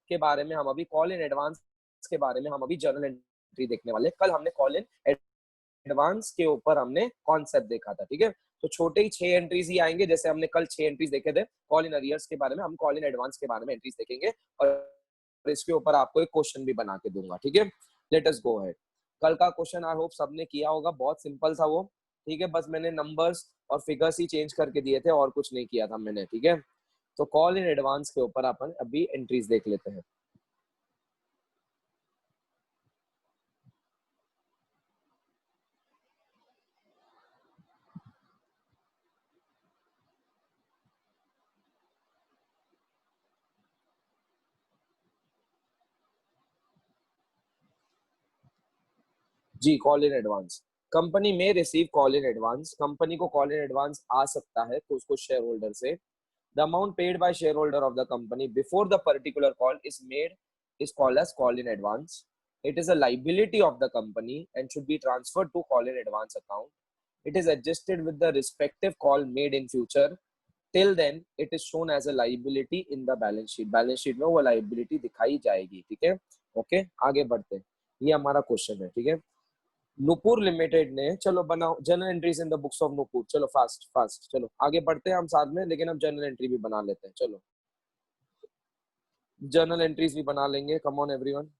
के बारे में हम अभी कॉल इन एडवांस के बारे में हम अभी जर्नल एंट्री देखने वाले। कल हमने कॉल इन एडवांस के ऊपर हमने कॉन्सेप्ट देखा था, ठीक है। तो छोटे ही 6 एंट्रीज ही आएंगे, जैसे हमने कल 6 एंट्रीज देखे थे कॉल इन अरियर्स के बारे में, हम कॉल इन एडवांस के बारे में एंट्रीज देखेंगे और इसके ऊपर आपको एक क्वेश्चन भी बना के दूंगा, ठीक है। Let us go ahead. कल का क्वेश्चन आई होप सबने किया होगा, बहुत सिंपल था वो, ठीक है। बस मैंने नंबर्स और फिगर्स ही चेंज करके दिए थे और कुछ नहीं किया था मैंने, ठीक है। तो कॉल इन एडवांस के ऊपर अपन अभी एंट्रीज देख लेते हैं। जी, कॉल इन एडवांस। कंपनी में receive call in advance, company को कॉल इन एडवांस आ सकता है तो उसको शेयर होल्डर से। The amount paid by share holder of the company before the particular call is made is called as call in advance. It is a liability of the company and should be transferred to call in advance account. It is adjusted with the respective call made in future. Till then it is shown as a liability in the balance sheet, balance sheet में वो liability दिखाई जाएगी, ठीक है। Okay, आगे बढ़ते हैं। ये हमारा क्वेश्चन है, ठीक है। नुपुर लिमिटेड ने, चलो बनाओ journal entries in the books of Nupur. चलो फास्ट फास्ट, चलो आगे बढ़ते हैं हम साथ में, लेकिन हम जर्नल एंट्री भी बना लेते हैं। चलो जर्नल एंट्रीज भी बना लेंगे, come on everyone.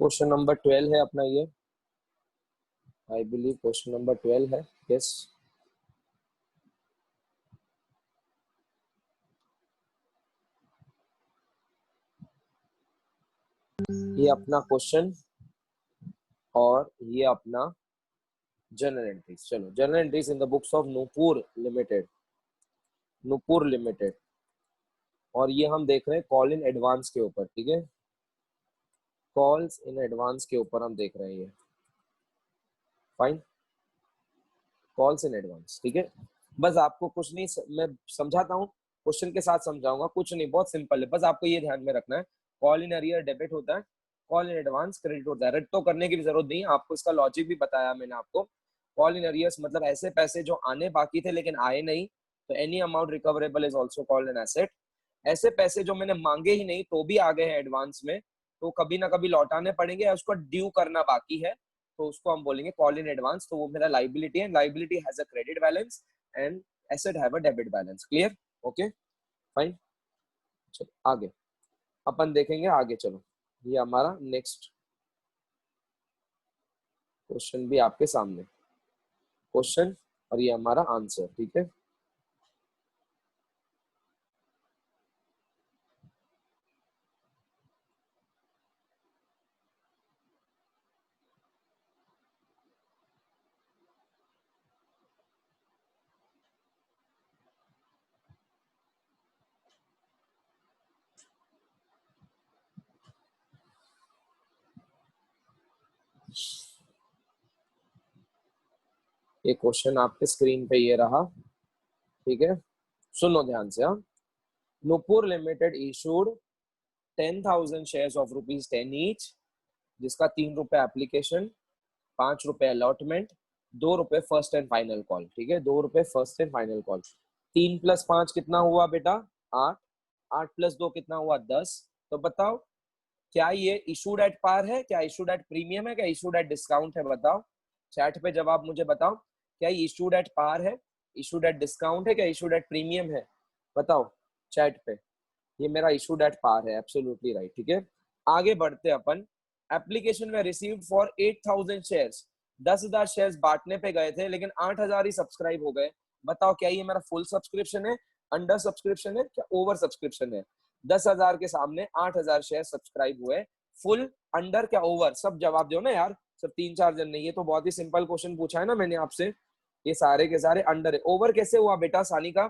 Question number 12 है अपना ये, आई बिलीव क्वेश्चन नंबर 12 है, यस। ये अपना क्वेश्चन और ये अपना जर्नल एंट्रीज। चलो journal entries in the books of Nupur limited, Nupur limited. और ये हम देख रहे हैं कॉल इन एडवांस के ऊपर, ठीक है। कॉल्स इन एडवांस के ऊपर हम देख रहे हैं ये, फाइन। कॉल्स इन एडवांस, ठीक है। बस आपको कुछ नहीं, मैं समझाता हूँ, क्वेश्चन के साथ समझाऊंगा, कुछ नहीं, बहुत सिंपल है। बस आपको ये ध्यान में रखना है, कॉल इन अरियर डेबिट होता है, कॉल इन एडवांस क्रेडिट होता है। रेड तो करने की भी जरूरत नहीं है, आपको इसका लॉजिक भी बताया मैंने आपको। कॉल इन अरियर्स मतलब ऐसे पैसे जो आने बाकी थे लेकिन आए नहीं, तो any amount recoverable is also called an asset. ऐसे पैसे जो मैंने मांगे ही नहीं तो भी आ गए हैं एडवांस में, तो कभी ना कभी लौटाने पड़ेंगे या उसको ड्यू करना बाकी है, तो उसको हम बोलेंगे कॉल इन एडवांस। तो वो मेरा लाइबिलिटी है, liability has a credit balance and asset have a debit balance. Clear? Okay, fine. चलो आगे अपन देखेंगे, आगे चलो। ये हमारा नेक्स्ट क्वेश्चन भी आपके सामने, क्वेश्चन और ये हमारा आंसर, ठीक है। ये क्वेश्चन आपके स्क्रीन पे ये रहा, ठीक है। सुनो ध्यान से, हाँ। Nupur limited issued 10,000 shares of ₹10 each, जिसका ₹3 application, ₹5 allotment, ₹2 first and final call, ठीक है। ₹2 फर्स्ट एंड फाइनल कॉल। 3 + 5 कितना हुआ बेटा? 8। 8 + 2 कितना हुआ? 10। तो बताओ क्या ये इशूड एट पार है, क्या इशूड एट प्रीमियम है, क्या इशूड एट डिस्काउंट है? बताओ चैट पे जवाब मुझे बताओ, क्या ये इशूड एट पार है, इशूड एट डिस्काउंट है, क्या इशूड एट प्रीमियम है? बताओ चैट पे। ये मेरा इशूड एट पार है, एब्सोल्युटली राइट, ठीक है। आगे बढ़ते अपन। एप्लीकेशन में रिसीव्ड फॉर 8,000 शेयर्स, 10,000 शेयर्स बांटने पे गए थे लेकिन 8,000 ही सब्सक्राइब हो गए। बताओ क्या ये मेरा फुल सब्सक्रिप्शन है, अंडर सब्सक्रिप्शन है, क्या ओवर सब्सक्रिप्शन है? 10,000 के सामने 8,000 शेयर सब्सक्राइब हुए, फुल, अंडर, क्या ओवर? सब जवाब दो ना यार, सब 3-4 जन नहीं। ये तो बहुत ही सिंपल क्वेश्चन पूछा है ना मैंने आपसे। ये सारे के सारे अंडर है। ओवर कैसे हुआ बेटा सानिका?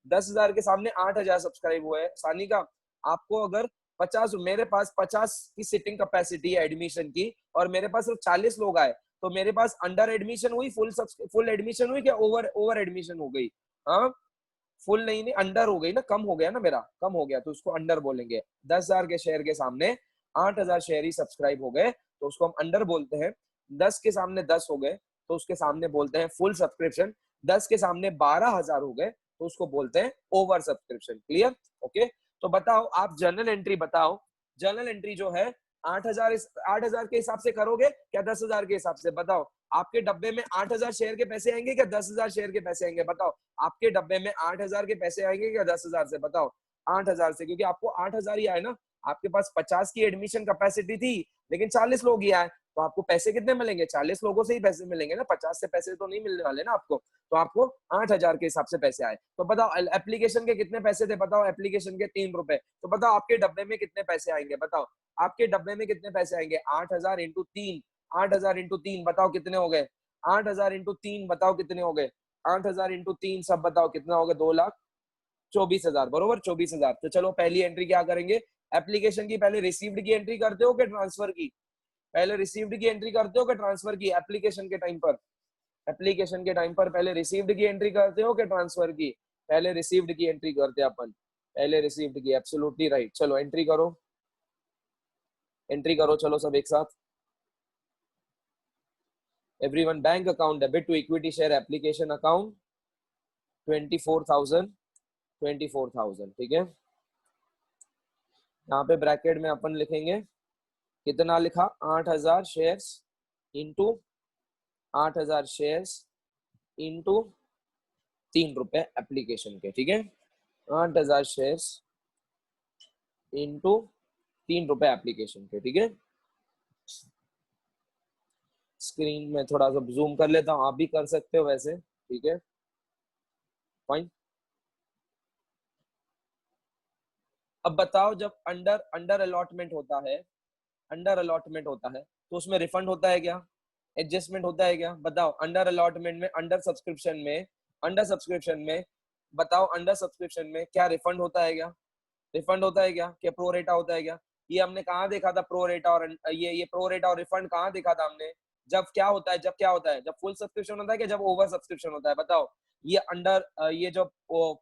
10,000 के सामने 8,000 सब्सक्राइब हुए हैं। सानी का आपको अगर 50, मेरे पास 50 की सीटिंग कैपेसिटी है एडमिशन की और मेरे पास सिर्फ 40 लोग आए, तो मेरे पास अंडर एडमिशन हुई, फुल एडमिशन हुई, क्या ओवर एडमिशन हो गई? हाँ, फुल नहीं अंडर हो गई ना, कम हो गया ना, मेरा कम हो गया, तो उसको अंडर बोलेंगे। 10,000 के शेयर के सामने 8,000 शेयर ही सब्सक्राइब हो गए, तो उसको हम अंडर बोलते हैं। 10 के सामने 10 हो गए, तो उसके सामने बोलते हैं फुल सब्सक्रिप्शन। 10 के सामने 12,000 हो गए, तो उसको बोलते हैं ओवर सब्सक्रिप्शन। क्लियर? ओके, तो बताओ आप जर्नल एंट्री बताओ। जर्नल एंट्री जो है 8,000 के हिसाब से करोगे क्या 10,000 के हिसाब से? बताओ आपके डब्बे में 8,000 शेयर के पैसे आएंगे क्या 10,000 शेयर के पैसे आएंगे? बताओ आपके डब्बे में 8,000 के पैसे आएंगे क्या 10,000 से? बताओ 8,000 से, क्योंकि आपको 8,000 ही आए ना। आपके पास 50 की एडमिशन कैपेसिटी थी, लेकिन 40 लोग ही आए, तो आपको पैसे कितने मिलेंगे? 40 लोगों से ही पैसे मिलेंगे ना, 50 से पैसे तो नहीं मिलने वाले ना आपको। तो आपको 8,000 के हिसाब से पैसे आए। तो बताओ एप्लीकेशन के कितने पैसे थे? बताओ एप्लीकेशन के 3 रुपए। तो बताओ आपके डब्बे में कितने पैसे आएंगे? बताओ आपके डब्बे में कितने पैसे आएंगे? 8,000 इंटू 3, 8,000 इंटू 3 बताओ कितने हो गए? 8,000 इंटू 3 बताओ कितने हो गए? 8,000 इंटू 3 सब बताओ कितना हो गया? 2,24,000, बरोबर 24,000। तो चलो पहली एंट्री क्या करेंगे? एप्लीकेशन की पहले रिसीव्ड की एंट्री करते हो कि ट्रांसफर की? पहले रिसीव्ड की एंट्री करते हो कि ट्रांसफर की? एप्लीकेशन के टाइम पर, एप्लीकेशन के टाइम पर पहले रिसीव्ड की एंट्री करते हो कि ट्रांसफर की? पहले रिसीव्ड की एंट्री करते हैं अपन, पहले रिसीव्ड की। Absolutely right. चलो एंट्री करो, एंट्री करो चलो सब एक साथ। Everyone, bank account debit to equity share application account 24,000, 24,000, ठीक है। यहाँ पे ब्रैकेट में अपन लिखेंगे कितना लिखा? 8,000 शेयर्स इंटू 8,000 शेयर्स इंटू 3 रुपए एप्लीकेशन के, ठीक है। 8,000 शेयर्स इंटू 3 रुपए एप्लीकेशन के, ठीक है। स्क्रीन में थोड़ा सा जूम कर लेता हूँ, आप भी कर सकते हो वैसे, ठीक है, फाइन। अब बताओ जब अंडर अंडर अलॉटमेंट होता है, अंडर अलॉटमेंट होता है तो उसमें रिफंड होता है क्या? एडजस्टमेंट होता है क्या? बताओ अंडर अलॉटमेंट में, अंडर सब्सक्रिप्शन में, अंडर सब्सक्रिप्शन में, बताओ अंडर सब्सक्रिप्शन में क्या रिफंड होता है क्या? रिफंड होता है क्या? क्या प्रो रेटा होता है क्या? ये हमने कहाँ देखा था प्रो रेटा और ये प्रो रेटा और रिफंड कहाँ देखा था हमने? जब क्या होता है, जब क्या होता है, जब फुल सब्सक्रिप्शन होता है कि जब ओवर सब्सक्रिप्शन होता है? बताओ ये अंडर ये जो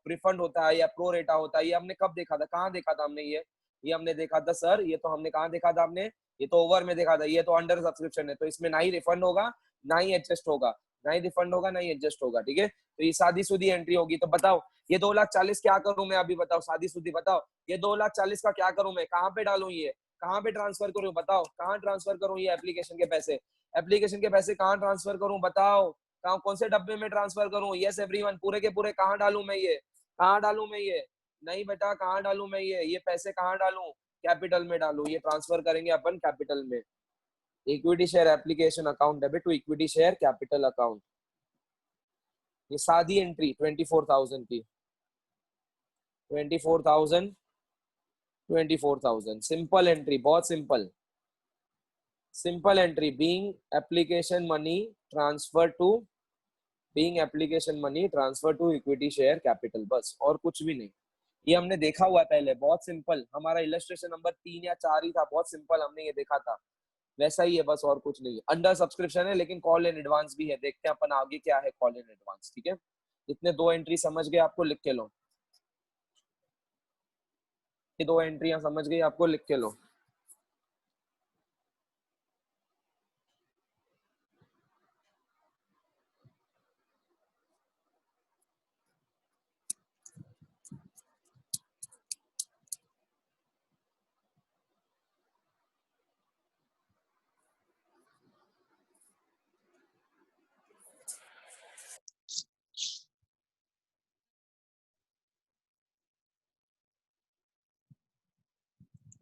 रिफंड होता है या प्रो रेटा होता है, ये हमने कब देखा था, कहाँ देखा था हमने? ये हमने देखा था सर, ये तो हमने कहाँ देखा था हमने? ये तो ओवर में देखा था, ये तो अंडर सब्सक्रिप्शन है, तो इसमें ना ही रिफंड होगा ना ही एडजस्ट होगा, ना ही रिफंड होगा ना ही एडजस्ट होगा, ठीक है। तो ये सादी सुदी एंट्री होगी। तो बताओ ये 2,40,000 क्या करूं मैं अभी? बताओ सादी सुदी बताओ, ये 2,40,000 का क्या करूं मैं? कहाँ पे डालूं ये? कहाँ पे ट्रांसफर करूं? बताओ कहाँ ट्रांसफर करूं ये एप्लीकेशन के पैसे? एप्लीकेशन के पैसे कहाँ ट्रांसफर करूं? बताओ कहाँ, कौन से डब्बे में ट्रांसफर करूं? यस एवरीवन, पूरे के पूरे कहाँ डालूं मैं ये? कहाँ डालूं मैं ये? नहीं बेटा, कहाँ डालूं मैं ये पैसे कहाँ डालूं? कैपिटल में डालूं, ये ट्रांसफर करेंगे अपन कैपिटल में। Equity share application account debit to equity share capital account. ये सादी एंट्री 24,000 की, 24,000, 24,000 सिंपल एंट्री, बहुत simple, simple entry. Being application money transfer to, being application money transfer to equity share capital, बस और कुछ भी नहीं। ये हमने देखा हुआ है पहले, बहुत सिंपल। हमारा इलस्ट्रेशन नंबर 3 या 4 ही था, बहुत सिंपल, हमने ये देखा था। वैसा ही है बस, और कुछ नहीं। अंडर सब्सक्रिप्शन है लेकिन कॉल इन एडवांस भी है, देखते हैं अपन आगे क्या है कॉल इन एडवांस, ठीक है। इतने दो एंट्री समझ गए आपको, लिख के लो। ये दो एंट्रियां समझ गई आपको, लिख के लो।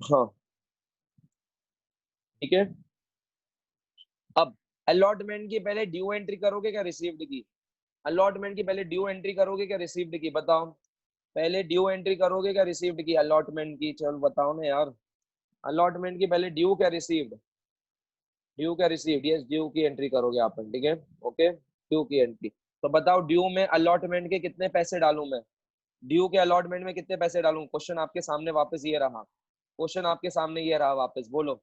हाँ ठीक है। अब अलॉटमेंट की पहले ड्यू एंट्री करोगे क्या रिसीव्ड की? अलॉटमेंट की पहले ड्यू एंट्री करोगे क्या रिसीव्ड की? बताओ पहले ड्यू एंट्री करोगे क्या रिसीव्ड की? अलॉटमेंट की, चलो बताओ ना यार। अलॉटमेंट की पहले ड्यू क्या रिसीव्ड? ड्यू क्या रिसीव्ड? यस, ड्यू की एंट्री करोगे अपन, ठीक है। ओके, ड्यू की एंट्री। तो बताओ ड्यू में अलॉटमेंट के कितने पैसे डालूं मैं? ड्यू के अलॉटमेंट में कितने पैसे डालूं? क्वेश्चन आपके सामने वापस ये रहा, क्वेश्चन आपके सामने ये रहा वापस, बोलो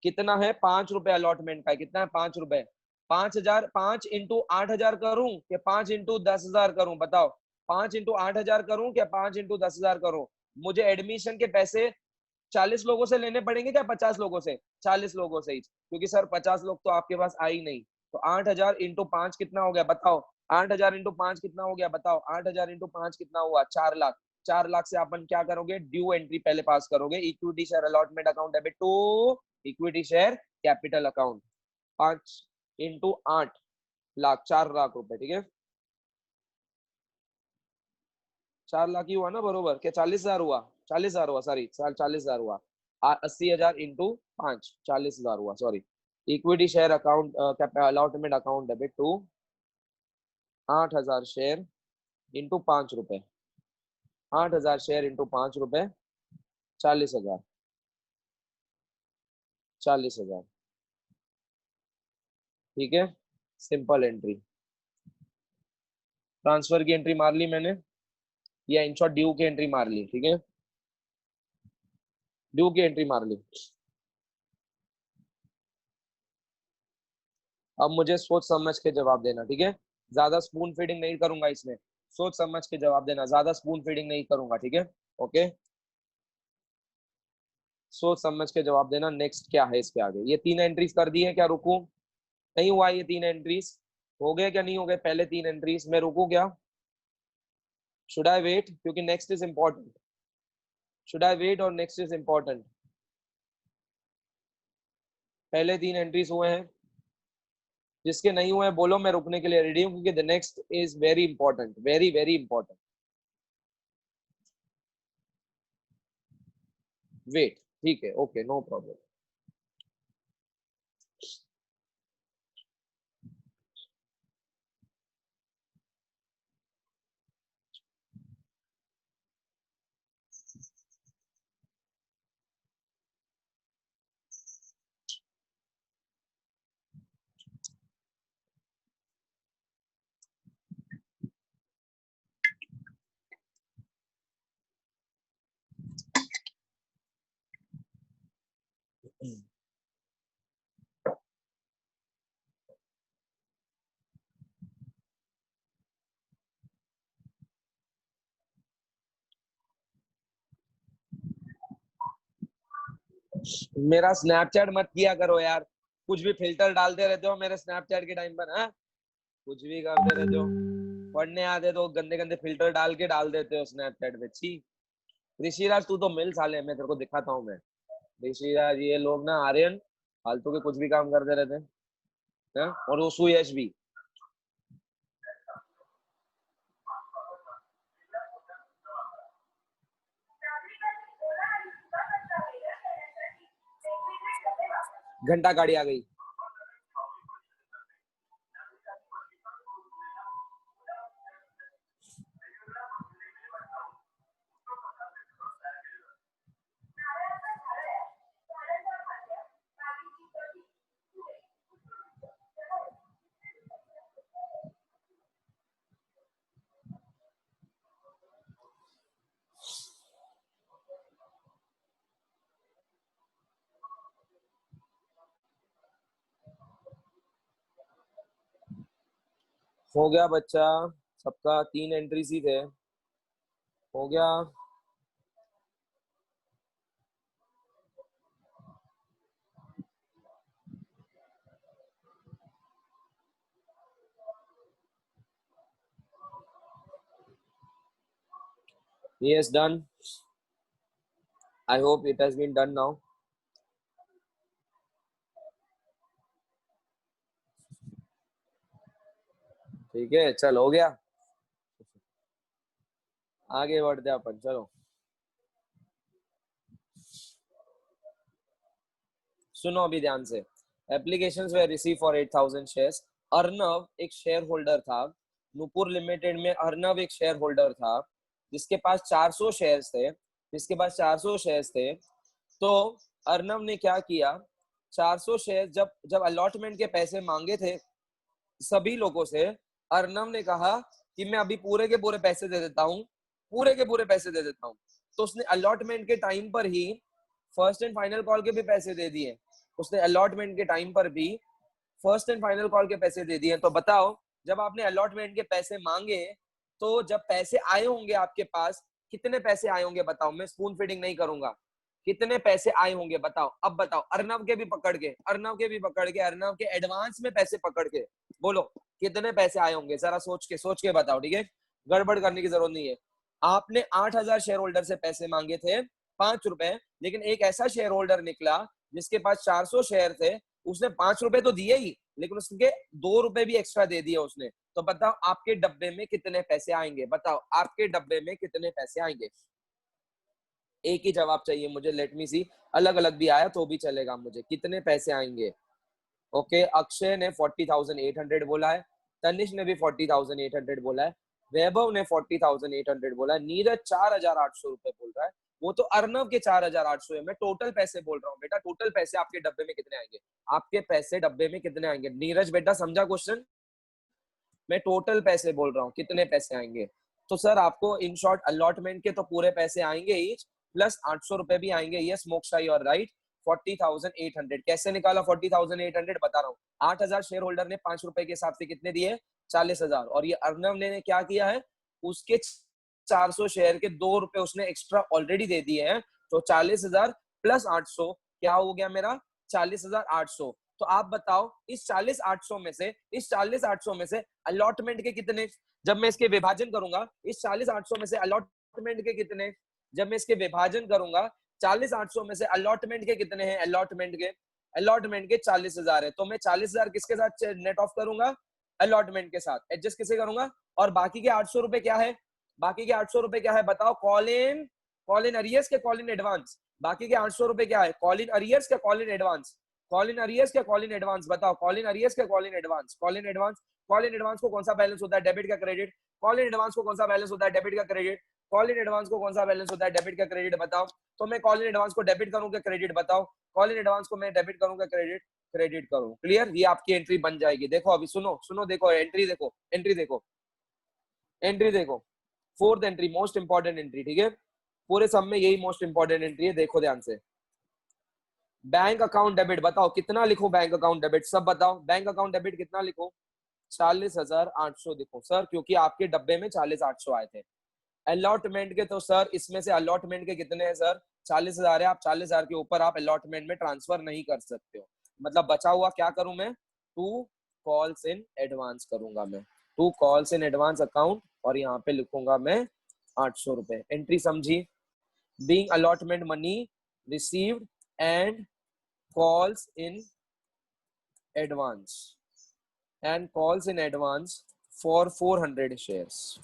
कितना है? 5 रुपए अलॉटमेंट का, कितना है? 5 रुपए। 5,000, 5 इंटू 8,000 करूं कि 5 इंटू 10,000 करूं? बताओ, 5 इंटू 8,000 करूं क्या 5 इंटू 10,000 करूं? मुझे एडमिशन के पैसे 40 लोगों से लेने पड़ेंगे क्या 50 लोगों से? 40 लोगों से ही, क्योंकि सर 50 लोग तो आपके पास आई नहीं। तो 8,000 इंटू 5 कितना हो गया बताओ? 8,000 इंटू 5 कितना हो गया बताओ? 8,000 इंटू 5 कितना हुआ? 4 लाख। 4 लाख से अपन क्या करोगे? ड्यू एंट्री पहले पास करोगे, equity share allotment account debit to equity share capital account. 5 into 8 lakh, 4 lakh रुपए, ठीक है? 4 लाख ही हुआ ना बरोबर? क्या 40,000 हुआ? 40,000 हुआ, सॉरी 40,000 हुआ। 80,000 इंटू 5, 40,000 हुआ, sorry. Equity share account allotment account debit to 8,000 share into 5 रुपए। 8,000 शेयर इंटू 5 रुपए, 40,000। 40,000, ठीक है? Simple entry. ट्रांसफर की एंट्री मार ली मैंने, या इन शॉर्ट ड्यू की एंट्री मार ली, ठीक है? ड्यू की एंट्री मार ली। अब मुझे सोच समझ के जवाब देना, ठीक है? ज्यादा स्पून फीडिंग नहीं करूंगा इसमें, सोच समझ के जवाब देना, ज्यादा स्पून फीडिंग नहीं करूंगा, ठीक है? ओके, सोच समझ के जवाब देना। नेक्स्ट क्या है इसके आगे? ये 3 एंट्रीज कर दी है, क्या रुकूं? नहीं हुआ ये 3 एंट्रीज? हो गए क्या नहीं हो गए पहले 3 एंट्रीज? मैं रुकूं क्या? Should I wait? क्योंकि next is important. Should I wait और नेक्स्ट इज इंपॉर्टेंट? पहले 3 एंट्रीज हुए हैं, जिसके नहीं हुए बोलो, मैं रुकने के लिए रेडी हूँ, क्योंकि the next is very important, very very important. Wait, ठीक है, ओके, नो प्रॉब्लम। मेरा स्नैपचैट मत किया करो यार, कुछ भी फिल्टर डालते रहते हो मेरे स्नैपचैट के टाइम पर। हाँ, कुछ भी करते रहते हो, पढ़ने आते तो गंदे गंदे फिल्टर डाल के डाल देते हो स्नैपचैट पे। छी, ऋषिराज तू तो मिल साले, मैं तेरे को दिखाता हूँ मैं। ऋषिराज, ये लोग ना आर्यन फालतू के कुछ भी काम करते रहते हैं। हाँ? और वो सुयश भी। घंटा गाड़ी आ गई। हो गया बच्चा, सबका 3 एंट्रीज ही थे। हो गया। Yes, done. I hope it has been done now. ठीक है, चल हो गया। आगे बढ़ते अपन, चलो सुनो अभी ध्यान से। Applications way receive for 8,000 shares. Arnav एक शेयर होल्डर था, नुपुर लिमिटेड में अर्नव एक शेयर होल्डर था, जिसके पास 400 शेयर्स थे। जिसके पास 400 शेयर्स थे, तो अर्नव ने क्या किया? 400 शेयर जब जब अलॉटमेंट के पैसे मांगे थे सभी लोगों से, अर्नव ने कहा कि मैं अभी पूरे के पूरे पैसे दे देता हूँ, पूरे के पूरे पैसे दे देता हूँ। तो उसने अलॉटमेंट के टाइम पर ही फर्स्ट एंड फाइनल कॉल के भी पैसे दे दिए, उसने अलॉटमेंट के टाइम पर भी फर्स्ट एंड फाइनल कॉल के पैसे दे दिए। तो बताओ जब आपने अलॉटमेंट के पैसे मांगे तो जब पैसे आए होंगे आपके पास, कितने पैसे आए होंगे बताओ, मैं स्पून फीडिंग नहीं करूंगा, कितने पैसे आए होंगे बताओ। अब बताओ, अर्नव के भी पकड़ के, अर्नव के भी पकड़ के, अर्नव के एडवांस में पैसे पकड़ के बोलो कितने पैसे आए होंगे, जरा सोच के बताओ, ठीक है, गड़बड़ करने की जरूरत नहीं है। आपने 8,000 शेयर होल्डर से पैसे मांगे थे 5 रुपए, लेकिन एक ऐसा शेयर होल्डर निकला जिसके पास 400 शेयर थे, उसने 5 रुपए तो दिए ही, लेकिन उसके 2 रुपए भी एक्स्ट्रा दे दिए उसने। तो बताओ आपके डब्बे में कितने पैसे आएंगे, बताओ आपके डब्बे में कितने पैसे आएंगे। एक ही जवाब चाहिए मुझे, लेट मी सी, अलग अलग भी आया तो भी चलेगा मुझे, कितने पैसे आएंगे। ओके, अक्षय ने 40,800 बोला है, तनिष ने भी 40,800 बोला है, वैभव ने 40,800 बोला है, नीरज 4,800 रुपए बोल रहा है, वो तो अर्नव के 4,800 है। मैं टोटल पैसे बोल रहा हूँ बेटा, टोटल पैसे आपके डब्बे में कितने आएंगे, आपके पैसे डब्बे में कितने आएंगे। नीरज बेटा समझा क्वेश्चन, मैं टोटल पैसे बोल रहा हूँ कितने पैसे आएंगे। तो सर आपको इन शॉर्ट अलॉटमेंट के तो पूरे पैसे आएंगे ही, प्लस 800 रुपए भी आएंगे। Yes Moksha you are right, 40,800। कैसे निकाला 40,800 बता रहा हूँ। 8,000 शेयर होल्डर ने 5 रुपए के हिसाब से कितने दिए, 40,000, और ये अर्नव ने क्या किया है, उसके 400 शेयर के 2 रुपए उसने एक्स्ट्रा ऑलरेडी दे दिए हैं। तो 40,000 प्लस 800 क्या हो गया मेरा, 40,800। तो आप बताओ इस 40,800 में से, इस 40,800 में से अलॉटमेंट के कितने, जब मैं इसके विभाजन करूंगा, इस 40,800 में से अलॉटमेंट के कितने, जब मैं इसके विभाजन करूंगा 40,800 में से अलॉटमेंट के कितने हैं, अलॉटमेंट के 40,000 है। तो मैं 40,000 किसके साथ नेट ऑफ करूंगा, अलॉटमेंट के साथ, एडजस्ट किसे करूंगा। और बाकी के 800 रुपए क्या है, बाकी के 800 रुपए क्या है बताओ, कॉल इन अरियर्स के कॉल इन एडवांस। बाकी के 800 रुपए क्या है, कॉल इन अरियर्स के call in advance, call in arrears क्या कॉल इन एडवांस, बताओ कॉल इन अरियर्स क्या call in advance, call in advance. Call in advance को कौन सा बैलेंस होता है, डेबिट का क्रेडिट। कॉल इन एडवांस को कौन सा बैलेंस होता है, डेबिट का क्रेडिट। कॉल इन एडवांस को कौन सा बैलेंस होता है, डेबिट का क्रेडिट, बताओ। तो मैं कॉल इन एडवांस को डेबिट करूं क्या क्रेडिट, बताओ। कॉल इन एडवांस को मैं डेबिट करूं क्या क्रेडिट, क्रेडिट करूं। क्लियर, ये आपकी एंट्री बन जाएगी। देखो अभी सुनो सुनो, देखो एंट्री देखो, एंट्री देखो, एंट्री देखो, fourth entry most important entry, ठीक है, पूरे सब में यही मोस्ट इंपॉर्टेंट एंट्री है, देखो ध्यान से। बैंक अकाउंट डेबिट, बताओ कितना लिखो बैंक अकाउंट डेबिट, सब बताओ बैंक अकाउंट डेबिट कितना लिखो, 40,800 लिखो सर, क्योंकि आपके डब्बे में 40,800 आए थे। अलॉटमेंट के तो सर इसमें से अलॉटमेंट के कितने हैं सर, 40,000 है, आप 40,000 के ऊपर आप अलॉटमेंट में ट्रांसफर नहीं कर सकते हो। मतलब बचा हुआ क्या करूं मैं, 2 कॉल्स इन एडवांस करूंगा मैं, 2 कॉल्स इन एडवांस अकाउंट, और यहाँ पे लिखूंगा मैं 800 रुपए। एंट्री समझी, being allotment money received and calls in advance, and calls in advance for 400 shares.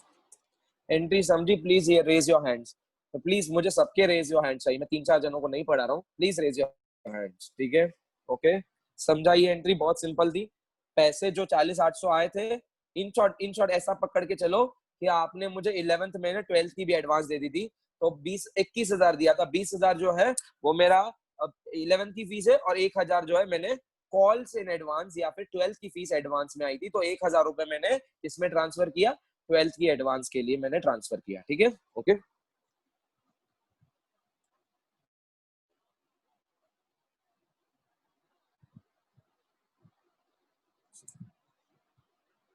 Entry समझी, प्लीज ये रेज योर हैंड्स, तो प्लीज मुझे सबके रेज योर हैंड्स चाहिए, मैं 3-4 जनों को नहीं पढ़ा रहा हूँ, प्लीज रेज योर हैंड्स, ठीक है। ओके, समझा, ये एंट्री बहुत सिंपल थी। पैसे जो 40,800 आए थे, इन शॉर्ट ऐसा पकड़ के चलो कि आपने मुझे 11th में 12th की भी एडवांस दे दी थी, तो 21,000 दिया था, 20,000 जो है वो मेरा 11th की फीस है, और 1,000 जो है मैंने कॉल्स इन एडवांस या फिर 12th की फीस एडवांस में आई थी, तो 1,000 रुपए मैंने इसमें ट्रांसफर किया, 12th की एडवांस के लिए मैंने ट्रांसफर किया, ठीक है। ओके,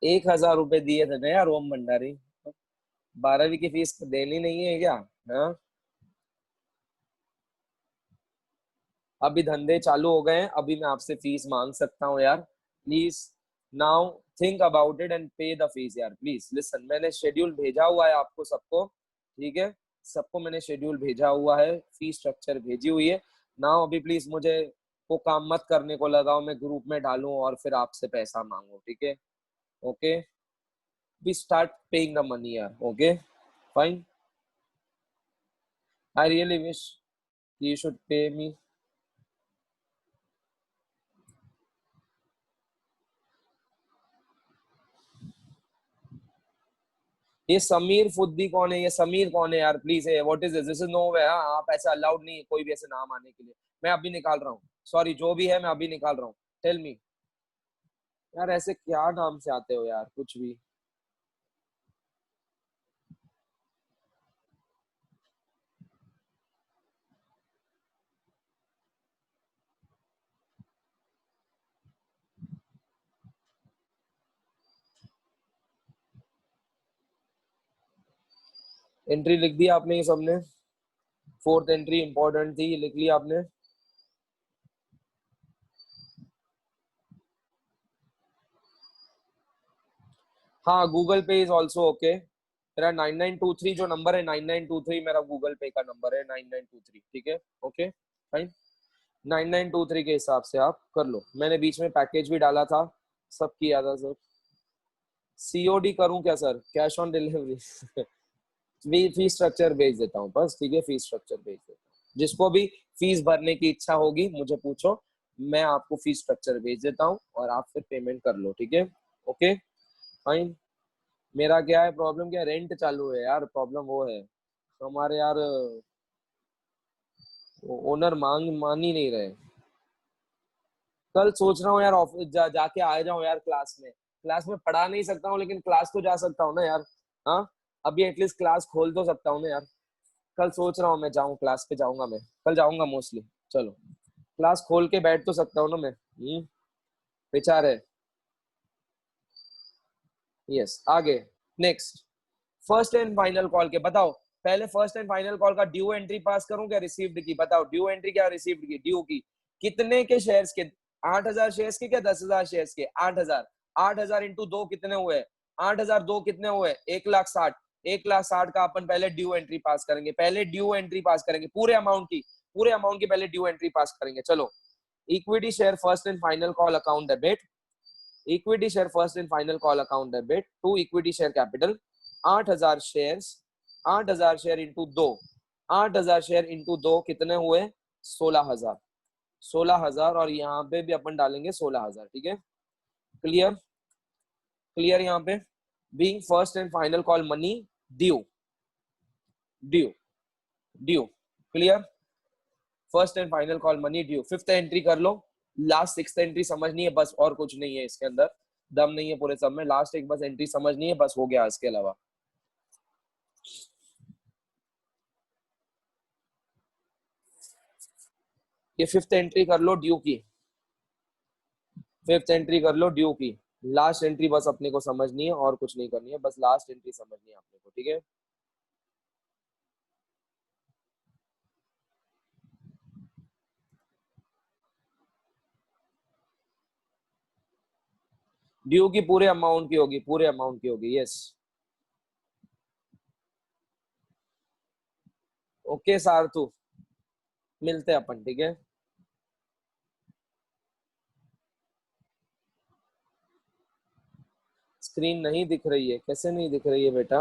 1,000 रुपए दिए थे ना यार ओम भंडारी, 12वीं की फीस देनी नहीं है क्या, हाँ। अभी धंधे चालू हो गए हैं, अभी मैं आपसे फीस मांग सकता हूँ यार, please now think about it and पे द फीस यार, प्लीज लिसन। मैंने शेड्यूल भेजा हुआ है आपको सबको, ठीक है, सबको मैंने शेड्यूल भेजा हुआ है, फीस स्ट्रक्चर भेजी हुई है। नाउ अभी प्लीज मुझे वो काम मत करने को लगाओ, मैं ग्रुप में डालूं और फिर आपसे पैसा मांगू, ठीक है। Okay, we start paying the money यार, okay fine, I really wish you should pay me. ये समीर फुद्दी कौन है, ये समीर कौन है यार, प्लीज है, what is this is no way, आप ऐसा अलाउड नहीं है कोई भी ऐसे नाम आने के लिए। मैं अभी निकाल रहा हूँ, सॉरी जो भी है मैं अभी निकाल रहा हूँ, टेल मी। यार ऐसे क्या नाम से आते हो यार, कुछ भी। एंट्री लिख दी आपने, ये सबने? फोर्थ एंट्री इंपॉर्टेंट थी, लिख ली आपने? हाँ, गूगल पे इज ऑल्सो ओके। मेरा 9923 जो नंबर है, 9923 मेरा गूगल पे का नंबर है, 9923। ठीक है, ओके फाइन। 9923 के हिसाब से आप कर लो। मैंने बीच में पैकेज भी डाला था, सब किया था सर। सीओडी करूं क्या sir? Cash on delivery? Fees structure भेज देता हूँ बस, ठीक है, फीस स्ट्रक्चर भेज देता हूँ। जिसको भी फीस भरने की इच्छा होगी मुझे पूछो, मैं आपको फीस स्ट्रक्चर भेज देता हूँ और आप फिर पेमेंट कर लो, ठीक है, ओके फाइन। मेरा क्या है प्रॉब्लम, क्या रेंट चालू है यार, प्रॉब्लम वो है हमारे यार, ओनर मान ही नहीं रहे। कल सोच रहा हूँ यार ऑफिस जाके आ जाऊँ यार, क्लास में पढ़ा नहीं सकता हूँ लेकिन क्लास तो जा सकता हूँ ना यार। हाँ, अभी एटलीस्ट क्लास खोल तो सकता हूँ ना यार। कल सोच रहा हूँ मैं जाऊँ, क्लास पे जाऊंगा, मैं कल जाऊंगा मोस्टली। चलो, क्लास खोल के बैठ तो सकता हूँ ना मैं। विचार है। यस, आगे next. First and final call के बताओ, पहले फर्स्ट एंड फाइनल कॉल का ड्यू एंट्री पास करूं क्या रिसीव्ड की? बताओ ड्यू एंट्री क्या, रिसीव्ड की? ड्यू की कितने के शेयर्स के? 8000 शेयर्स के क्या 10,000 शेयर्स के? 8000। 8000 इंटू 2 कितने हुए? 8000 2 कितने हुए? 1,60,000। 1,60,000 का अपन पहले ड्यू एंट्री पास करेंगे, पहले ड्यू एंट्री पास करेंगे पूरे अमाउंट की, पूरे अमाउंट की पहले ड्यू एंट्री पास करेंगे। चलो, equity share first and final call account debit, equity share first and final call account debit to equity share capital. 8,000 share, 8,000 share into 2, 8,000 share into 2 कितने हुए? 16,000। 16,000 और यहाँ पे भी अपन डालेंगे 16,000, ठीक है, क्लियर? क्लियर यहाँ पे? Being first and final call money due, due, due, clear? First and final call money due. Fifth entry कर लो, लास्ट सिक्स एंट्री समझनी है बस, और कुछ नहीं है इसके अंदर, दम नहीं है पूरे सब में, लास्ट एक बस एंट्री समझनी है बस, हो गया इसके अलावा। ये फिफ्थ एंट्री कर लो ड्यू की, फिफ्थ एंट्री कर लो ड्यू की। लास्ट एंट्री बस अपने को समझनी है और कुछ नहीं करनी है, बस लास्ट एंट्री समझनी है अपने को, ठीक है? ड्यू की पूरे अमाउंट की होगी, पूरे अमाउंट की होगी, यस। ओके सार्थु, मिलते हैं अपन, ठीक है? स्क्रीन नहीं दिख रही है? कैसे नहीं दिख रही है बेटा?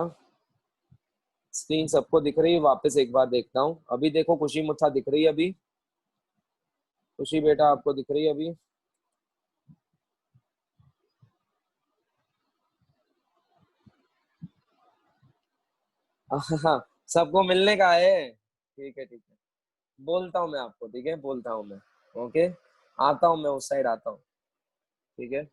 स्क्रीन सबको दिख रही है, वापस एक बार देखता हूँ। अभी देखो, खुशी मुझा दिख रही है अभी? खुशी बेटा आपको दिख रही है अभी? हाँ, सबको मिलने का है, ठीक है ठीक है, बोलता हूँ मैं आपको, ठीक है, बोलता हूँ मैं, ओके, आता हूँ मैं उस साइड आता हूँ, ठीक है?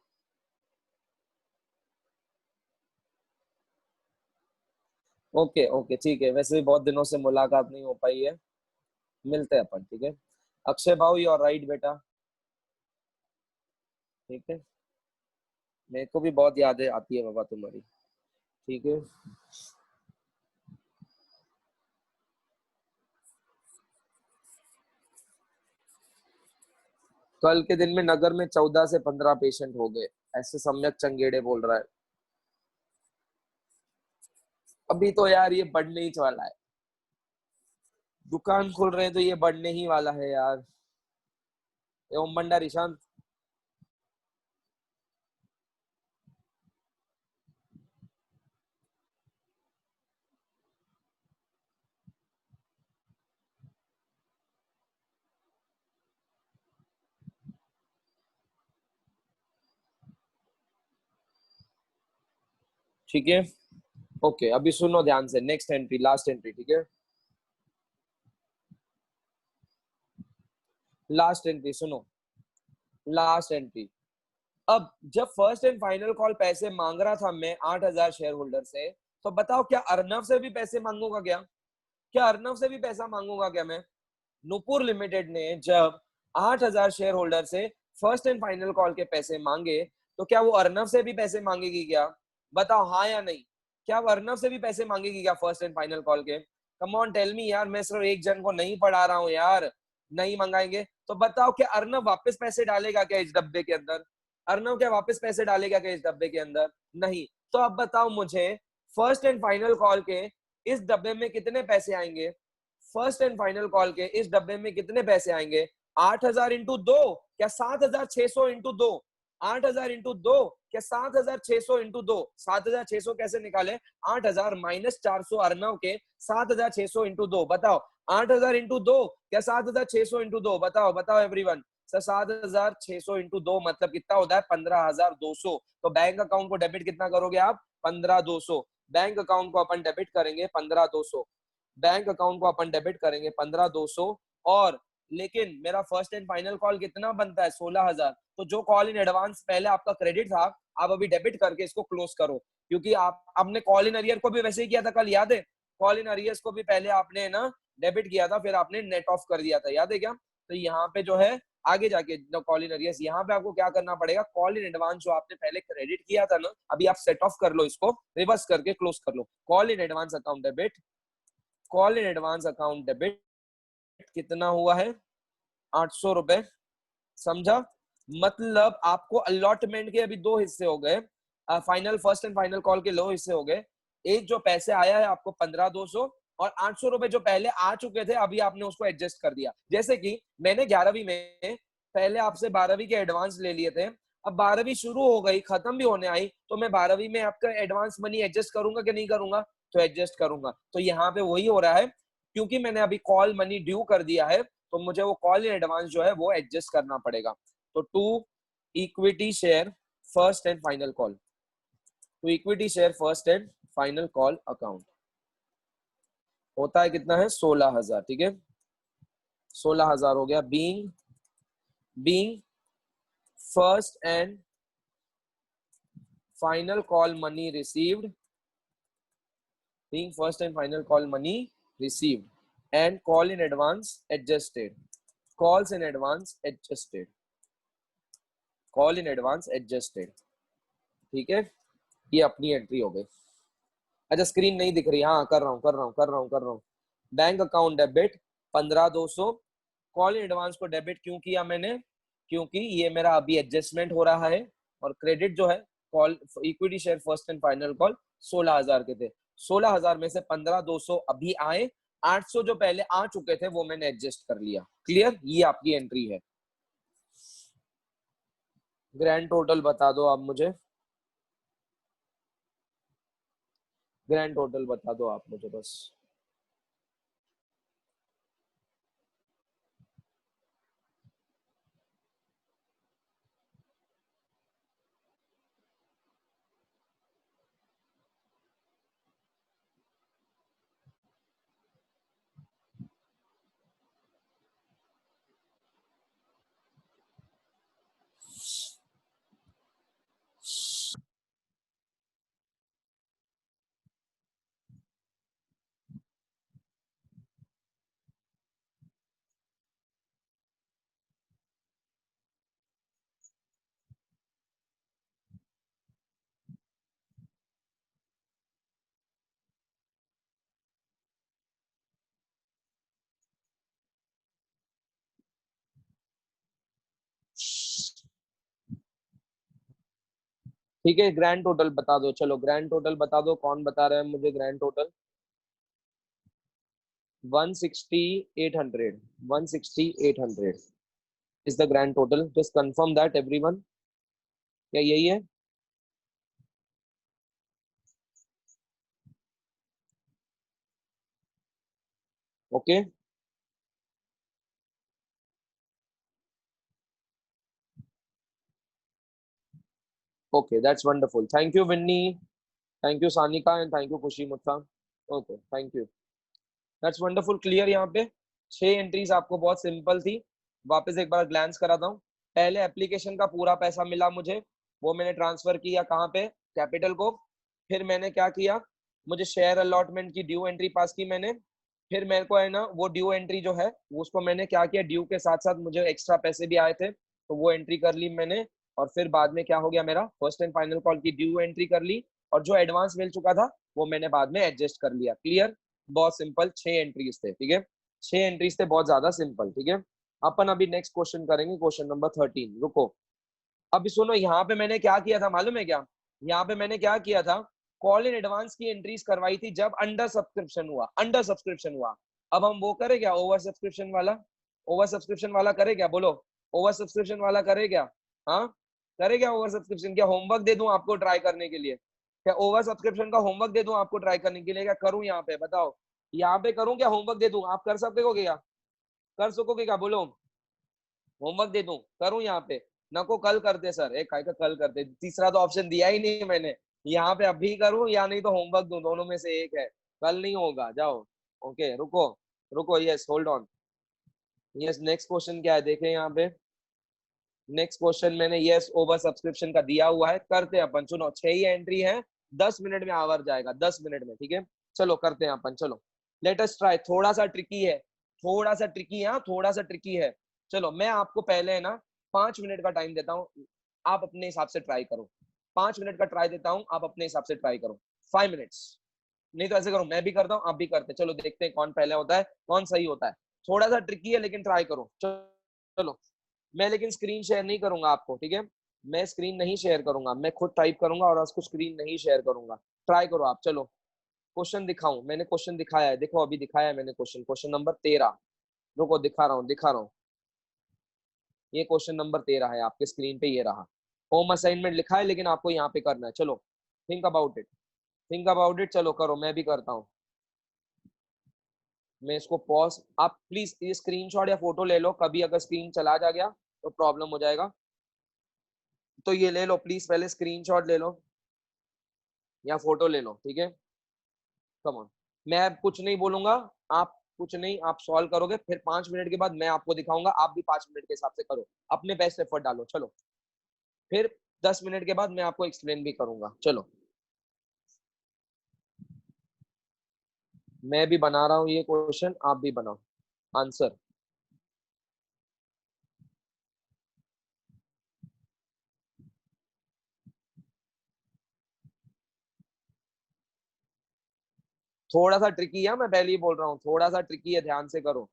ओके ओके ठीक है, वैसे भी बहुत दिनों से मुलाकात नहीं हो पाई है, मिलते हैं अपन, ठीक है? अक्षय भाऊ, यू आर राइट बेटा, ठीक है? मेरे को भी बहुत यादें आती है बाबा तुम्हारी, ठीक है? कल के दिन में नगर में 14 से 15 पेशेंट हो गए, ऐसे सम्यक चंगेड़े बोल रहा है। अभी तो यार ये बढ़ने ही वाला है, दुकान खोल रहे हैं तो ये बढ़ने ही वाला है यार। ये ओम भंडार ईशांत, ठीक है, ओके, अभी सुनो ध्यान से, नेक्स्ट एंट्री, लास्ट एंट्री, ठीक है? लास्ट एंट्री सुनो, लास्ट एंट्री। अब जब फर्स्ट एंड फाइनल कॉल पैसे मांग रहा था मैं 8,000 शेयर होल्डर से, तो बताओ क्या अर्नव से भी पैसे मांगूंगा क्या? क्या अर्नव से भी पैसा मांगूंगा क्या मैं? नुपुर लिमिटेड ने जब 8,000 शेयर होल्डर से फर्स्ट एंड फाइनल कॉल के पैसे मांगे, तो क्या वो अर्नव से भी पैसे मांगेगी क्या? बताओ हाँ या नहीं? क्या अब अर्नव से भी पैसे मांगेगी क्या फर्स्ट एंड फाइनल कॉल के? कम ऑन टेल मी यार, मैं सिर्फ एक जन को नहीं पढ़ा रहा हूँ यार, नहीं मंगाएंगे तो बताओ क्या अर्नव वापस पैसे डालेगा क्या इस डब्बे के अंदर? अर्नव क्या वापस पैसे डालेगा क्या इस डब्बे के अंदर? नहीं। तो अब बताओ मुझे फर्स्ट एंड फाइनल कॉल के इस डब्बे में कितने पैसे आएंगे? फर्स्ट एंड फाइनल कॉल के इस डब्बे में कितने पैसे आएंगे? 8,000 इंटू 2 क्या 7,600 इंटू 2? 8,000 इंटू 2 क्या 7,600 इंटू 2? 7,600 कैसे निकाले? 8,000 माइनस 400 अर्नव के, 7,600 इंटू 2 बताओ। 8,000 इंटू 2 क्या 7,600 इंटू 2? बताओ बताओ एवरीवन। सर 7,600 इंटू 2 मतलब कितना होता है? 15,200। तो बैंक अकाउंट को डेबिट कितना करोगे आप? 15,200। बैंक अकाउंट को अपन डेबिट करेंगे 15,200। बैंक अकाउंट को अपन डेबिट करेंगे 15,200। और लेकिन मेरा फर्स्ट एंड फाइनल कॉल कितना बनता है? 16,000। तो जो कॉल इन एडवांस पहले आपका क्रेडिट था, आप अभी डेबिट करके इसको क्लोज करो, क्योंकि आप आपने कॉल इन अरियर को भी वैसे ही किया था कल, याद है? कॉल इन अरियर्स को भी पहले आपने ना डेबिट किया था, फिर आपने नेट ऑफ कर दिया था, याद है क्या? तो यहाँ पे जो है आगे जाके कॉल इन अरियर्स, यहाँ पे आपको क्या करना पड़ेगा? कॉल इन एडवांस जो आपने पहले क्रेडिट किया था ना, अभी आप सेट ऑफ कर लो, इसको रिवर्स करके क्लोज कर लो। Call in advance account debit, call in advance account debit कितना हुआ है? 800 रुपए। समझा? मतलब आपको अलॉटमेंट के अभी दो हिस्से हो गए, final first and final call के दो हिस्से हो गए। एक जो पैसे आया है आपको 15,200, और 800 रुपए जो पहले आ चुके थे अभी आपने उसको एडजस्ट कर दिया। जैसे कि मैंने 11वीं में पहले आपसे 12वीं के एडवांस ले लिए थे, अब 12वीं शुरू हो गई, खत्म भी होने आई, तो मैं 12वीं में आपका एडवांस मनी एडजस्ट करूंगा कि नहीं करूंगा? तो एडजस्ट करूंगा। तो यहाँ पे वही हो रहा है, क्योंकि मैंने अभी कॉल मनी ड्यू कर दिया है, तो मुझे वो कॉल इन एडवांस जो है वो एडजस्ट करना पड़ेगा। तो to equity share first and final call, to equity share first and final call account होता है कितना है? 16,000। ठीक है, 16,000 हो गया। Being first and final call money received, being first and final call money received, and call in advance adjusted, calls in advance adjusted, call in advance adjusted। ठीक है, ये अपनी एंट्री हो गई। अच्छा स्क्रीन नहीं दिख रही? हाँ कर रहा हूँ। Bank account debit 15,200, call in advance को डेबिट क्यों किया मैंने? क्योंकि ये मेरा अभी एडजस्टमेंट हो रहा है, और क्रेडिट जो है call equity share first and final call 16,000 के थे। 16,000 में से 15,200 अभी आए, 800 जो पहले आ चुके थे वो मैंने एडजस्ट कर लिया। क्लियर? ये आपकी एंट्री है। ग्रैंड टोटल बता दो आप मुझे, ग्रैंड टोटल बता दो आप मुझे बस। ठीक है, ग्रैंड टोटल बता दो। चलो ग्रैंड टोटल बता दो, कौन बता रहा है मुझे grand total? 160,800, 160,800 is the grand total. Just confirm that everyone. क्या यही है? Okay okay, that's wonderful. Thank you Vinny, thank you Sanika, and thank you Khushi Muttha. Okay thank you, that's wonderful. Clear? यहाँ पे 6 एंट्रीज आपको बहुत सिंपल थी। वापस एक बार ग्लैंस कराता हूँ। पहले एप्लीकेशन का पूरा पैसा मिला मुझे, वो मैंने ट्रांसफर किया कहाँ पे? कैपिटल को। फिर मैंने क्या किया? मुझे शेयर अलॉटमेंट की ड्यू एंट्री पास की मैंने। फिर मेरे को है ना वो ड्यू एंट्री जो है उसको मैंने क्या किया, ड्यू के साथ साथ मुझे एक्स्ट्रा पैसे भी आए थे तो वो एंट्री कर ली मैंने। और फिर बाद में क्या हो गया, मेरा फर्स्ट एंड फाइनल कॉल की ड्यू एंट्री कर ली, और जो एडवांस मिल चुका था वो मैंने बाद में एडजस्ट कर लिया। क्लियर? बहुत सिंपल 6 एंट्रीज थे। ठीक है, 6 एंट्रीज थे, बहुत ज्यादा सिंपल। ठीक है, अपन अभी नेक्स्ट क्वेश्चन करेंगे, क्वेश्चन नंबर 13। रुको, अभी सुनो, यहाँ पे मैंने क्या किया था मालूम है क्या? यहाँ पे मैंने क्या किया था, कॉल इन एडवांस की एंट्रीज करवाई थी जब अंडर सब्सक्रिप्शन हुआ, अंडर सब्सक्रिप्शन हुआ। अब हम वो करें क्या, ओवर सब्सक्रिप्शन वाला? ओवर सब्सक्रिप्शन वाला करे क्या, बोलो? ओवर सब्सक्रिप्शन वाला करे क्या? हाँ, करे क्या ओवर सब्सक्रिप्शन? क्या होमवर्क दे दूं आपको ट्राई करने के लिए? क्या ओवर सब्सक्रिप्शन का होमवर्क दे दूं आपको ट्राई करने के लिए? क्या करूं यहाँ पे, बताओ? यहाँ पे करूं क्या, होमवर्क दे दूं? आप कर सकते हो क्या? कर सकोगे क्या, बोलो? होमवर्क दे दूं, करूं यहाँ पे? नको कल करते सर, एक का कल करते, तीसरा तो ऑप्शन दिया ही नहीं मैंने। यहाँ पे अभी करूं या नहीं तो होमवर्क दूं, दोनों में से एक है। कल नहीं होगा, जाओ। ओके, रुको रुको, yes, hold on. Yes, next question क्या है देखें यहाँ पे। नेक्स्ट क्वेश्चन मैंने यस ओवर सब्सक्रिप्शन का दिया हुआ है, करते हैं अपन। सुनो, 6 ही एंट्री है, 10 मिनट में आवर जाएगा, 10 मिनट में। ठीक है, चलो करते हैं अपन, चलो लेट अस ट्राई। थोड़ा सा ट्रिकी है, थोड़ा सा ट्रिकी है, थोड़ा सा ट्रिकी है। चलो मैं आपको पहले है ना 5 मिनट का टाइम देता हूँ, आप अपने हिसाब से ट्राई करो। 5 मिनट का ट्राई देता हूँ, आप अपने हिसाब से ट्राई करो। 5 मिनट्स। नहीं तो ऐसे करो, मैं भी करता हूँ, आप भी करते, चलो देखते हैं कौन पहले होता है, कौन सही होता है। थोड़ा सा ट्रिकी है लेकिन ट्राई करो, चलो। मैं लेकिन स्क्रीन शेयर नहीं करूंगा आपको, ठीक है? मैं स्क्रीन नहीं शेयर करूंगा, मैं खुद टाइप करूंगा और उसको स्क्रीन नहीं शेयर करूंगा। ट्राई करो आप, चलो। क्वेश्चन दिखाऊं? मैंने क्वेश्चन दिखाया है, देखो अभी दिखाया है मैंने क्वेश्चन, क्वेश्चन नंबर 13। रुको, दिखा रहा हूँ, दिखा रहा हूँ। ये क्वेश्चन नंबर 13 है आपके स्क्रीन पे, ये रहा। होम असाइनमेंट लिखा है लेकिन आपको यहाँ पे करना है। चलो, think about it, think about it. चलो करो, मैं भी करता हूँ। मैं इसको पॉज, आप प्लीज ये स्क्रीनशॉट या फोटो ले लो, कभी अगर स्क्रीन चला जा गया तो प्रॉब्लम हो जाएगा। तो ये ले लो प्लीज, पहले स्क्रीनशॉट ले लो या फोटो ले लो, ठीक है? कम ऑन, मैं कुछ नहीं बोलूंगा, आप कुछ नहीं, आप सॉल्व करोगे, फिर 5 मिनट के बाद मैं आपको दिखाऊंगा, आप भी 5 मिनट के हिसाब से करो, अपने बेस्ट एफर्ट डालो। चलो, फिर 10 मिनट के बाद मैं आपको एक्सप्लेन भी करूंगा। चलो, मैं भी बना रहा हूँ ये क्वेश्चन, आप भी बनाओ आंसर। थोड़ा सा ट्रिकी है, मैं पहले ही बोल रहा हूँ, थोड़ा सा ट्रिकी है, ध्यान से करो।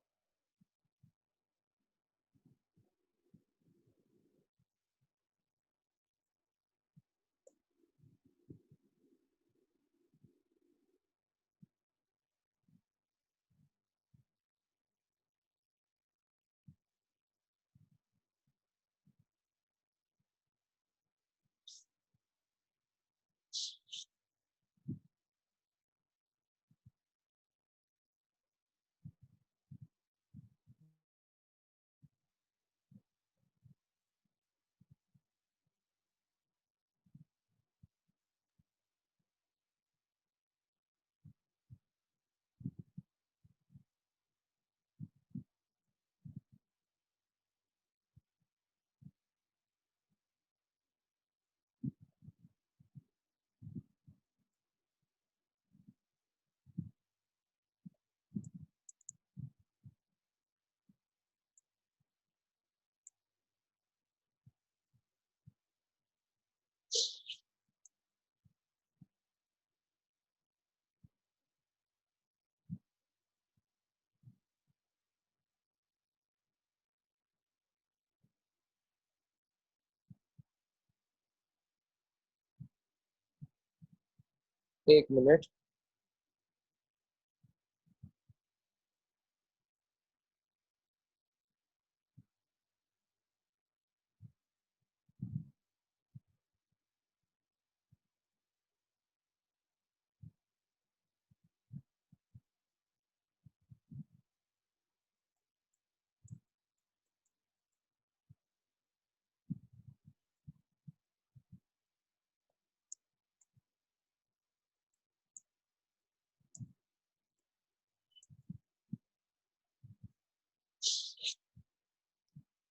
एक मिनट।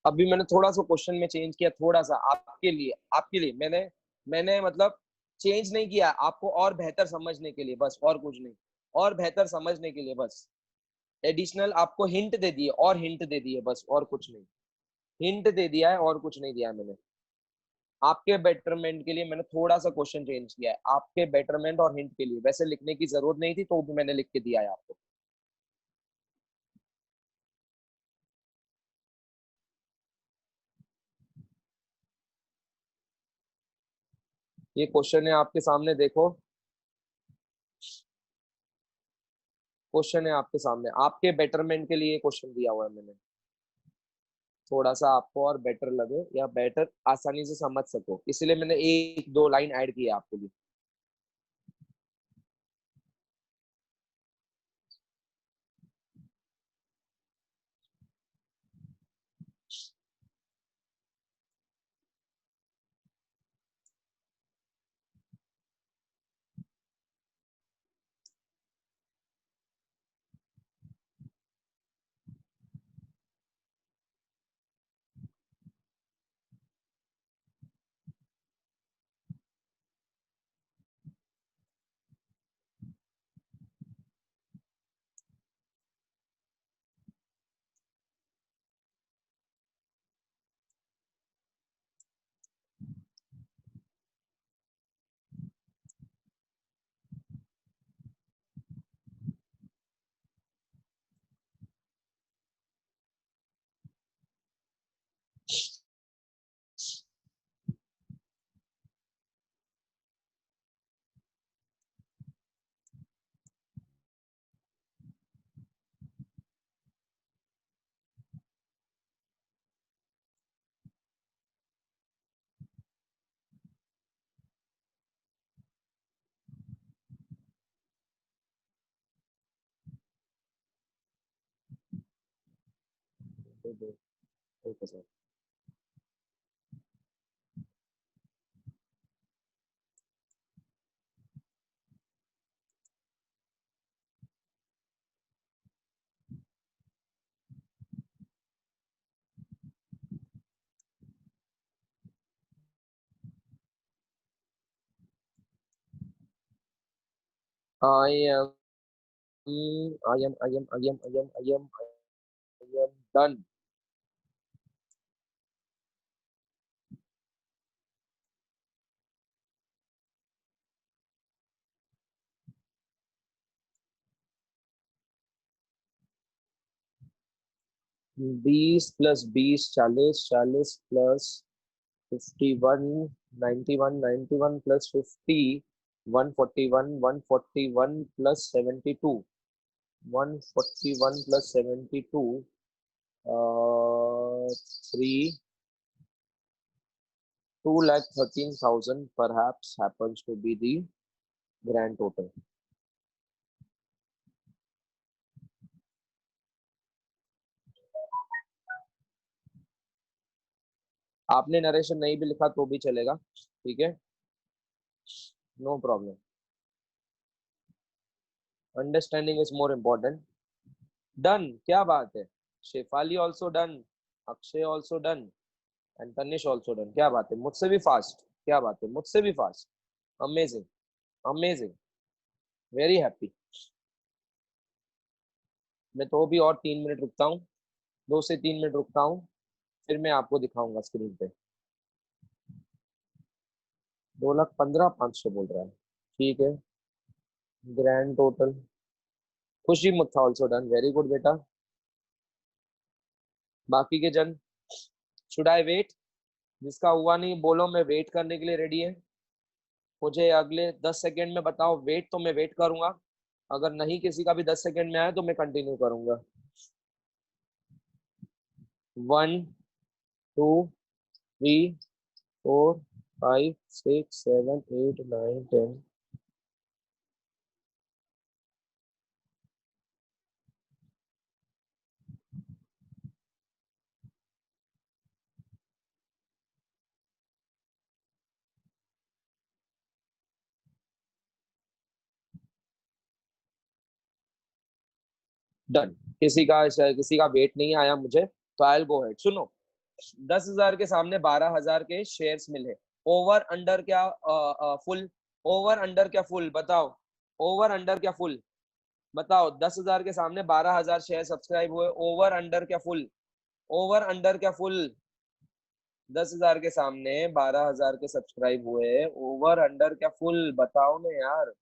अभी मैंने थोड़ा सा क्वेश्चन में चेंज किया, थोड़ा सा आपके लिए, आपके लिए मैंने मैंने मतलब चेंज नहीं किया, आपको और बेहतर समझने के लिए बस, और कुछ नहीं, और बेहतर समझने के लिए बस। एडिशनल आपको हिंट दे दिए, और हिंट दे दिए बस, और कुछ नहीं। हिंट दे दिया है और कुछ नहीं दिया है मैंने। आपके बेटरमेंट के लिए मैंने थोड़ा सा क्वेश्चन चेंज किया है, आपके बेटरमेंट और हिंट के लिए। वैसे लिखने की जरूरत नहीं थी, तो भी मैंने लिख के दिया है आपको। ये क्वेश्चन है आपके सामने, देखो। क्वेश्चन है आपके सामने, आपके बेटरमेंट के लिए क्वेश्चन दिया हुआ है मैंने। थोड़ा सा आपको और बेटर लगे या बेटर आसानी से समझ सको, इसलिए मैंने एक दो लाइन ऐड की है आपके लिए। Okay sir. I am I am done. बीस प्लस बीस चालीस, चालीस plus 51, 91, 91 plus 50, 141, 141 plus 72, 141 plus 72, 3, 2,13,000 perhaps happens to be the grand total. आपने नरेशन नहीं भी लिखा तो भी चलेगा, ठीक है, no problem. Understanding is more important. Done, क्या बात है। Shefali also done, Akshay also done, and Tanish also done. क्या बात है, मुझसे भी फास्ट, क्या बात है, मुझसे भी fast. Amazing, amazing, very happy. मैं तो भी और 3 मिनट रुकता हूँ, 2 से 3 मिनट रुकता हूँ, फिर मैं आपको दिखाऊंगा स्क्रीन पे। 2,15,500 बोल रहा है, ठीक है। ग्रैंड टोटल, खुशी मुत्था ऑल्सो डन, वेरी गुड बेटा। बाकी के जन, शुड आई वेट? जिसका हुआ नहीं बोलो, मैं वेट करने के लिए रेडी है। मुझे अगले 10 सेकेंड में बताओ वेट, तो मैं वेट करूंगा। अगर नहीं किसी का भी 10 सेकेंड में आया तो मैं कंटिन्यू करूंगा। 1, 2, 3, 4, 5, 6, 7, 8, 9, 10। डन। किसी का वेट नहीं आया मुझे, तो आई गो हेड। सुनो, 10,000 के सामने 12,000 के शेयर्स मिले। ओवर अंडर क्या फुल? ओवर अंडर क्या फुल बताओ? ओवर अंडर क्या फुल बताओ? 10,000 के सामने 12,000 शेयर सब्सक्राइब हुए, ओवर अंडर क्या फुल? ओवर अंडर क्या फुल? 10,000 के सामने 12,000 के सब्सक्राइब हुए, ओवर अंडर क्या फुल बताओ ना यार।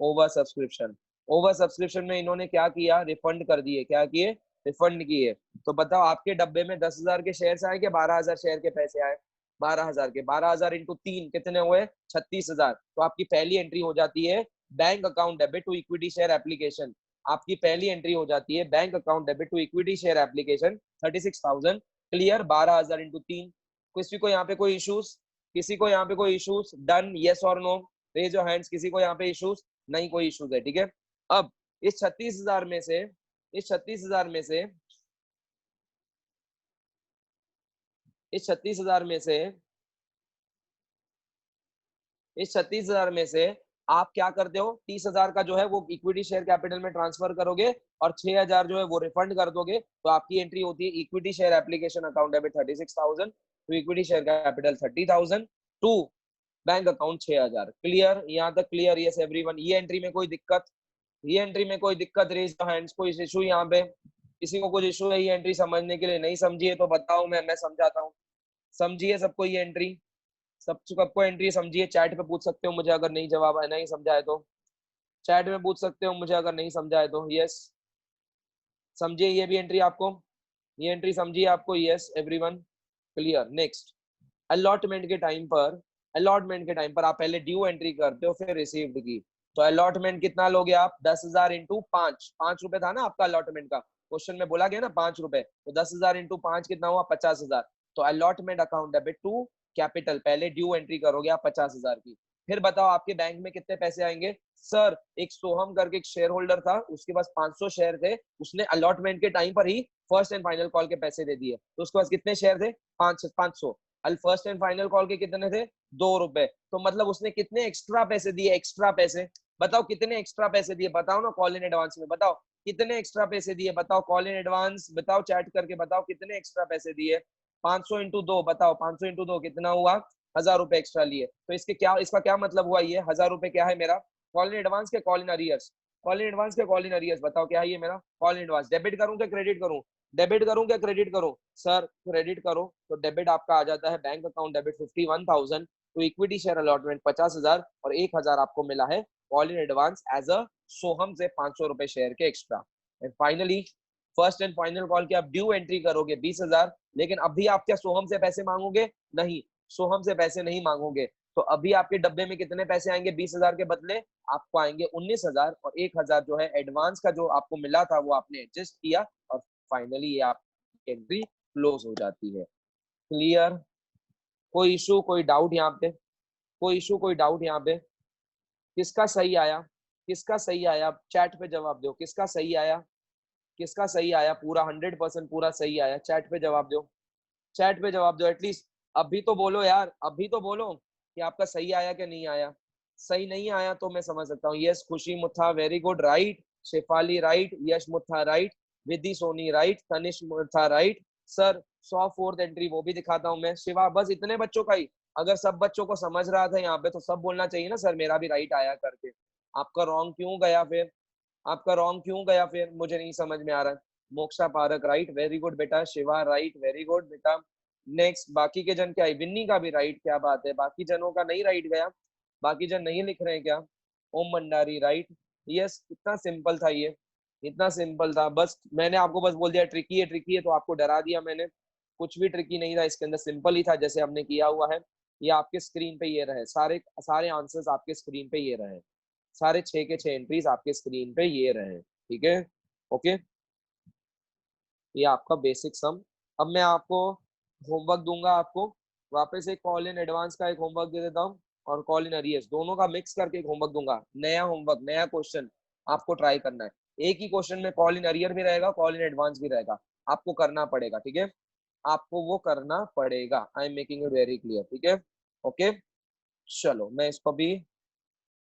ओवर सब्सक्रिप्शन, ओवर सब्सक्रिप्शन में इन्होंने क्या किया, रिफंड कर दिए, क्या किए, रिफंड किए। तो बताओ आपके डब्बे में 10,000 के शेयर आए कि 12,000 शेयर के पैसे आए, 12,000 के, 12,000 इंटू 3 कितने हुए, 36,000। तो आपकी पहली एंट्री हो जाती है bank account debit to equity share application. आपकी पहली एंट्री हो जाती है bank account debit to equity share application 36,000 clear, 12,000 into 3। किसी को यहाँ पे कोई इश्यूज, किसी को यहाँ पे कोई इश्यूज, डन, यस और नो, रेज योर हैंड्स, किसी को यहाँ पे इश्यूज नहीं, कोई इश्यूज है, ठीक है। अब इस 36,000 में से, इस 36,000 में से, इस 36,000 में से, इस 36,000 में से आप क्या करते हो, 30,000 का जो है वो इक्विटी शेयर कैपिटल में ट्रांसफर करोगे और 6,000 जो है वो रिफंड कर दोगे। तो आपकी एंट्री होती है equity share application account debit 36,000 to equity share capital 30,000 to bank account 6,000। Clear, यहाँ तक क्लियर, यस एवरीवन। ये एंट्री में कोई दिक्कत, ये एंट्री में कोई दिक्कत, रेज योर हैंड्स, कोई इशू यहाँ पे, किसी को कुछ इशू है ये एंट्री समझने के लिए, नहीं समझिए तो बताओ, मैं समझाता हूँ। समझिए सबको ये एंट्री, सब सबको एंट्री समझिए। चैट पे पूछ सकते हो मुझे अगर नहीं जवाब है, नहीं समझा है तो चैट में पूछ सकते हो मुझे अगर नहीं समझा है तो। यस, समझिए ये भी एंट्री आपको, ये एंट्री समझिए आपको, yes everyone clear. Next, allotment के टाइम पर, अलॉटमेंट के टाइम पर आप पहले ड्यू एंट्री करते हो फिर रिसीव्ड की। तो अलॉटमेंट कितना लोगे आप, 10,000 इंटू 5, 5 रुपए था ना आपका अलॉटमेंट का, क्वेश्चन में बोला गया ना 5 रुपए, तो 10,000 इंटू 5 कितना हुआ, 50,000। तो allotment account debit to capital, पहले ड्यू एंट्री करोगे आप 50,000 की। फिर बताओ आपके बैंक में कितने पैसे आएंगे। सर एक सोहम करके एक शेयर होल्डर था, उसके पास 500 शेयर थे, उसने अलॉटमेंट के टाइम पर ही फर्स्ट एंड फाइनल कॉल के पैसे दे दिए, तो उसके पास कितने शेयर थे, 500। अल फर्स्ट एंड फाइनल कॉल के कितने थे, 2 रुपए। तो मतलब उसने कितने एक्स्ट्रा पैसे दिए, एक्स्ट्रा पैसे बताओ कितने एक्स्ट्रा पैसे दिए, बताओ ना कॉल इन एडवांस में, बताओ कितने एक्स्ट्रा पैसे दिए, बताओ कॉल इन एडवांस, बताओ चैट करके बताओ कितने एक्स्ट्रा पैसे दिए। 500 इंटू 2 बताओ, 500 इंटू 2 कितना हुआ, 1,000 रुपए एक्स्ट्रा लिए। तो इसके क्या, इसका क्या मतलब हुआ, ये 1,000 रुपए क्या है मेरा, कॉल इन एडवांस के call in arrears, call in advance के कॉल इन अरियर्स, बताओ क्या है ये मेरा कॉल इन एडवांस। डेबिट करूं क्या क्रेडिट करूं, डेबिट करूं क्या क्रेडिट करूं, सर क्रेडिट करो। तो डेबिट आपका आ जाता है बैंक अकाउंट डेबिट 51,000 तो इक्विटी शेयर अलॉटमेंट 50,000 और 1,000 आपको मिला है call in advance as a Soham से 500 रुपए शेयर के extra. And finally first and final call के आप ड्यू एंट्री करोगे 20,000, लेकिन अभी आप क्या सोहम से पैसे मांगोगे, नहीं सोहम से पैसे नहीं मांगोगे। तो अभी आपके डब्बे में कितने पैसे आएंगे, 20,000 के बदले आपको आएंगे 19,000 और 1,000 जो है एडवांस का जो आपको मिला था वो आपने एडजस्ट किया और फाइनली ये आपकी एंट्री क्लोज हो जाती है। क्लियर, कोई इशू कोई डाउट यहाँ पे, कोई इशू कोई डाउट यहाँ पे, किसका सही आया, किसका सही आया, चैट पे जवाब दो, किसका सही आया, किसका सही आया, पूरा 100% पूरा सही आया, चैट पे जवाब दो, चैट पे जवाब दो एटलीस्ट। अभी तो बोलो यार, अभी तो बोलो कि आपका सही आया कि नहीं आया। सही नहीं आया तो मैं समझ सकता हूँ। Yes Khushi Mutha very good, right, Shefali right, Yash Mutha right, Vidhi Soni right, Tanish Mutha right. Sir 104th entry वो भी दिखाता हूँ मैं, शिवा बस इतने बच्चों का ही, अगर सब बच्चों को समझ रहा था यहाँ पे तो सब बोलना चाहिए ना सर मेरा भी राइट आया करके। आपका रॉन्ग क्यों गया फिर, आपका रॉन्ग क्यों गया फिर, मुझे नहीं समझ में आ रहा है। Moksha park right, very good बेटा, शिवा राइट, वेरी गुड बेटा। नेक्स्ट, बाकी के जन क्या है, विन्नी का भी राइट, क्या बात है, बाकी जनों का नहीं राइट गया, बाकी जन नहीं लिख रहे हैं क्या। ओम भंडारी राइट, यस इतना सिंपल था ये, इतना सिंपल था, बस मैंने आपको बस बोल दिया ट्रिकी है, ट्रिकी है तो आपको डरा दिया मैंने। कुछ भी ट्रिकी नहीं था इसके अंदर, सिंपल ही था जैसे हमने किया हुआ है। ये आपके स्क्रीन पे ये रहे, सारे सारे आंसर्स आपके स्क्रीन पे ये रहे, सारे 6 के 6 एंट्रीज आपके स्क्रीन पे ये रहे, ठीक है। ओके, ये आपका बेसिक सम। अब मैं आपको होमवर्क दूंगा, आपको वापस एक कॉल इन एडवांस का एक होमवर्क दे देता हूँ और कॉल इन अरियर्स दोनों का मिक्स करके एक होमवर्क दूंगा, नया होमवर्क नया क्वेश्चन आपको ट्राई करना है। एक ही क्वेश्चन में कॉल इन अरियर भी रहेगा, कॉल इन एडवांस भी रहेगा, आपको करना पड़ेगा, ठीक है, आपको वो करना पड़ेगा। I am making it very clear, ठीक है। ओके चलो मैं इसको भी